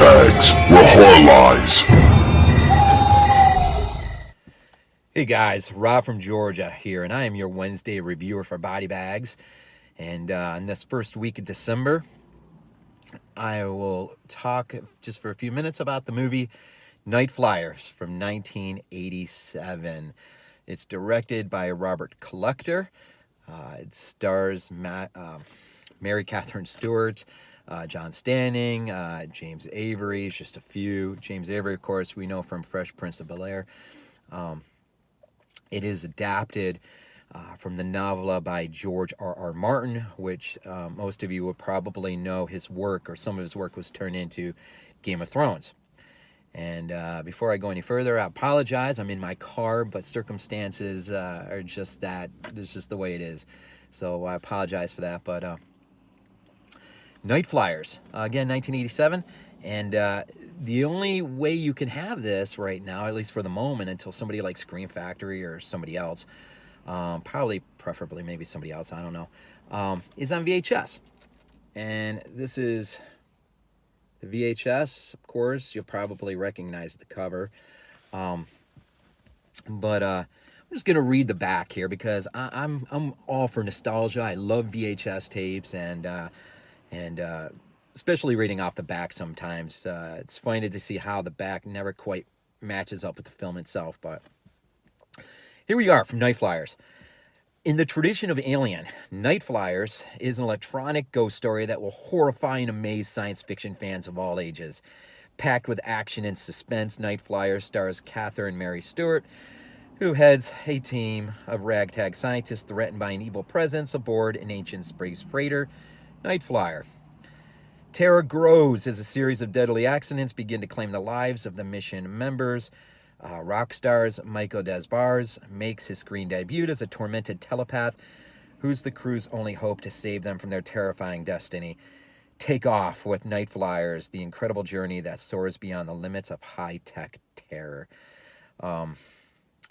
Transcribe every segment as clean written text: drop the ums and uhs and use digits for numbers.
BodyBags, where horror lies. Hey guys, Rob from Georgia here, and I am your Wednesday reviewer for BodyBags. And in this first week of December, I will talk just for a few minutes about the movie Nightflyers from 1987. It's directed by Robert Collector. It stars Mary Catherine Stewart, John Stanning, James Avery, just a few. James Avery, of course, we know from Fresh Prince of Bel-Air. It is adapted from the novella by George R.R. Martin, which most of you will probably know his work, or some of his work was turned into Game of Thrones. And before I go any further, I apologize. I'm in my car, but circumstances are just that. This is the way it is. So I apologize for that. But Nightflyers, again, 1987. And the only way you can have this right now, at least for the moment, until somebody like Scream Factory or somebody else, preferably maybe somebody else, I don't know, is on VHS. And this is the VHS, of course. You'll probably recognize the cover. But I'm just going to read the back here because I'm all for nostalgia. I love VHS tapes, and especially reading off the back sometimes. It's funny to see how the back never quite matches up with the film itself. But here we are from Nightflyers. In the tradition of Alien, Nightflyers is an electronic ghost story that will horrify and amaze science fiction fans of all ages. Packed with action and suspense, Nightflyers stars Catherine Mary Stewart, who heads a team of ragtag scientists threatened by an evil presence aboard an ancient space freighter, Nightflyer. Terror grows as a series of deadly accidents begin to claim the lives of the mission members. Rock stars Michael Desbars makes his screen debut as a tormented telepath who's the crew's only hope to save them from their terrifying destiny. Take off with Nightflyers, the incredible journey that soars beyond the limits of high-tech terror.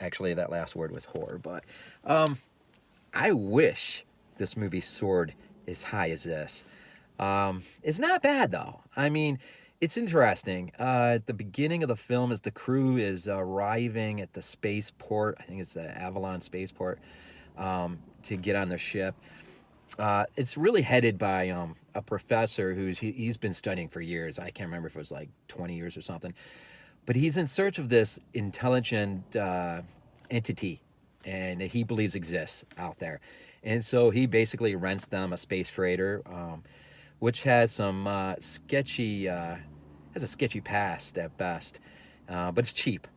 Actually, that last word was horror, but I wish this movie soared as high as this. It's not bad, though. I mean, it's interesting. At the beginning of the film, as the crew is arriving at the spaceport, I think it's the Avalon spaceport, to get on the ship, it's really headed by a professor he's been studying for years. I can't remember if it was like 20 years or something. But he's in search of this intelligent entity, and he believes exists out there. And so he basically rents them a space freighter, which has some sketchy past at best, but it's cheap.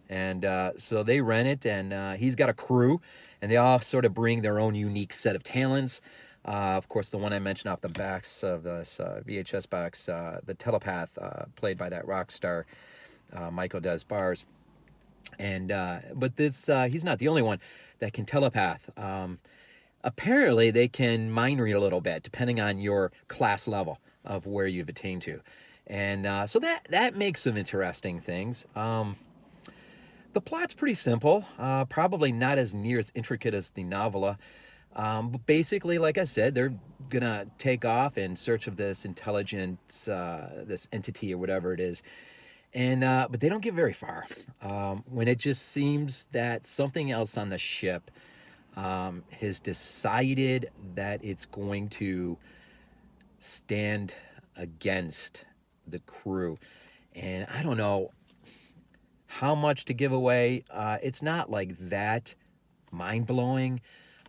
And so they rent it, and he's got a crew, and they all sort of bring their own unique set of talents. Of course, the one I mentioned off the backs of this VHS box, the telepath, played by that rock star, Michael Desbars. And but this he's not the only one that can telepath. Apparently, they can mind read a little bit, depending on your class level of where you've attained to. And so that makes some interesting things. The plot's pretty simple, probably not as near as intricate as the novella. But basically, like I said, they're going to take off in search of this intelligence, this entity or whatever it is. And but they don't get very far when it just seems that something else on the ship has decided that it's going to stand against the crew. And I don't know how much to give away. It's not like that mind-blowing.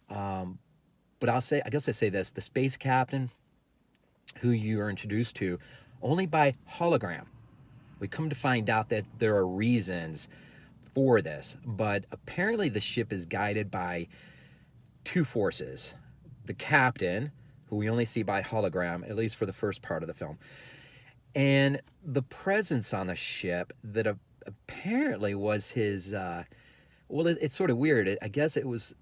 But I guess I say this, the space captain who you are introduced to only by hologram. We come to find out that there are reasons for this, but apparently the ship is guided by two forces. The captain, who we only see by hologram, at least for the first part of the film, and the presence on the ship that apparently was his, it's sort of weird. I guess it was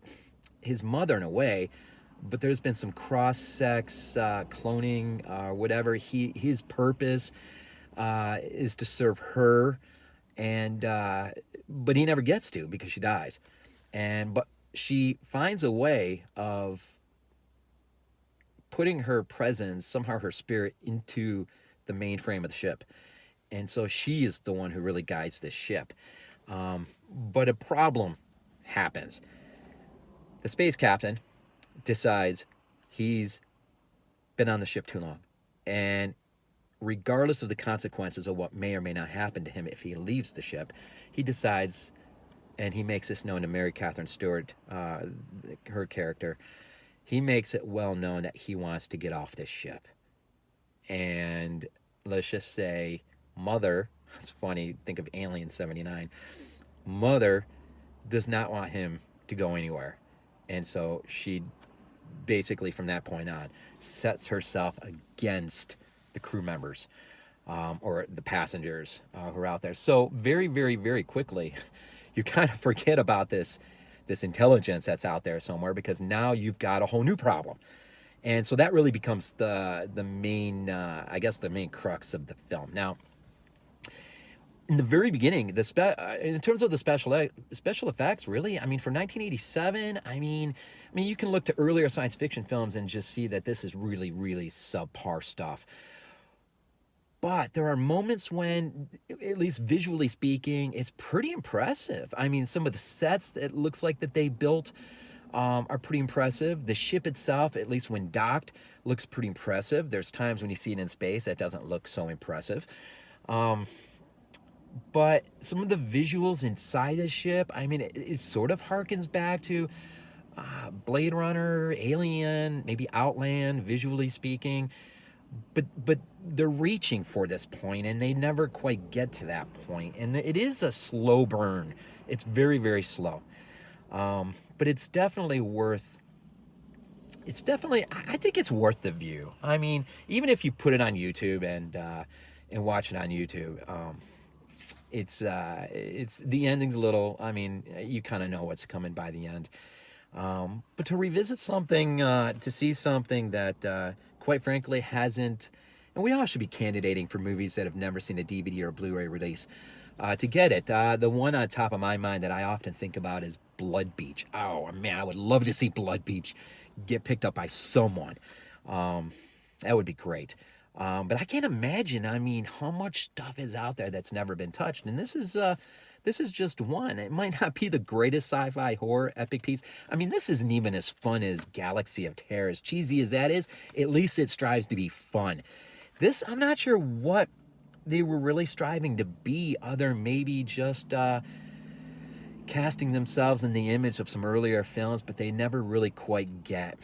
his mother in a way, but there's been some cross-sex cloning or whatever. His purpose is to serve her, and but he never gets to because she dies. But she finds a way of putting her presence, somehow her spirit, into the mainframe of the ship. And so she is the one who really guides this ship. But a problem happens. The space captain decides he's been on the ship too long. And regardless of the consequences of what may or may not happen to him if he leaves the ship, he decides, and he makes this known to Mary Catherine Stewart, her character, he makes it well known that he wants to get off this ship. And let's just say Mother, it's funny, think of Alien 79, Mother does not want him to go anywhere. And so she basically, from that point on, sets herself against the crew members, or the passengers who are out there. So very, very, very quickly, you kind of forget about this intelligence that's out there somewhere, because now you've got a whole new problem. And so that really becomes the main, I guess, the main crux of the film. Now, in the very beginning, in terms of the special effects, really, I mean, for 1987, I mean, you can look to earlier science fiction films and just see that this is really, really subpar stuff. But there are moments when, at least visually speaking, it's pretty impressive. I mean, some of the sets that it looks like that they built are pretty impressive. The ship itself, at least when docked, looks pretty impressive. There's times when you see it in space that doesn't look so impressive. But some of the visuals inside the ship, I mean, it sort of harkens back to Blade Runner, Alien, maybe Outland, visually speaking. But they're reaching for this point, and they never quite get to that point. And it is a slow burn. It's very, very slow. But it's definitely worth... I think it's worth the view. I mean, even if you put it on YouTube and watch it on YouTube, it's the ending's a little, I mean, you kind of know what's coming by the end. But to revisit something, to see something that, quite frankly, hasn't, and we all should be candidating for movies that have never seen a DVD or a Blu-ray release, to get it. The one on top of my mind that I often think about is Blood Beach. Oh, man, I would love to see Blood Beach get picked up by someone. That would be great. But I can't imagine, I mean, how much stuff is out there that's never been touched. And this is just one. It might not be the greatest sci-fi horror epic piece. I mean, this isn't even as fun as Galaxy of Terror. As cheesy as that is, at least it strives to be fun. This, I'm not sure what they were really striving to be, other maybe just casting themselves in the image of some earlier films, but they never really quite get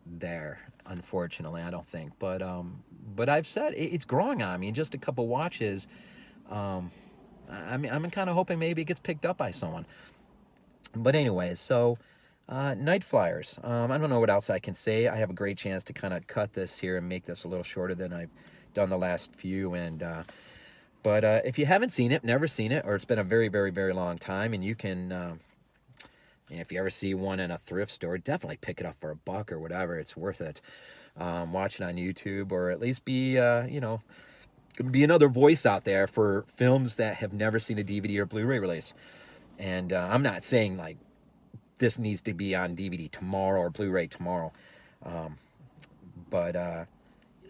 there, unfortunately, I don't think. But I've said it's growing on me in just a couple watches. I mean, I'm kind of hoping maybe it gets picked up by someone. But anyways, so Nightflyers. I don't know what else I can say. I have a great chance to kind of cut this here and make this a little shorter than I've done the last few. But if you haven't seen it, never seen it, or it's been a very, very, very long time, and you can, if you ever see one in a thrift store, definitely pick it up for $1 or whatever. It's worth it. Watch it on YouTube, or at least be another voice out there for films that have never seen a DVD or Blu-ray release. And I'm not saying like this needs to be on DVD tomorrow or Blu-ray tomorrow, but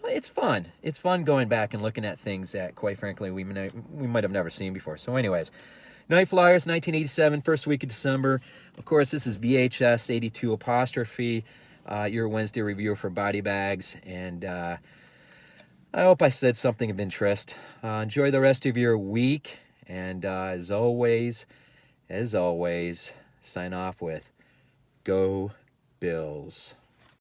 it's fun. It's fun going back and looking at things that, quite frankly, we might have never seen before. So anyways, Nightflyers, 1987, first week of December. Of course, this is VHS82 apostrophe, your Wednesday review for BodyBags, and I hope I said something of interest. Enjoy the rest of your week, and as always, sign off with Go Bills.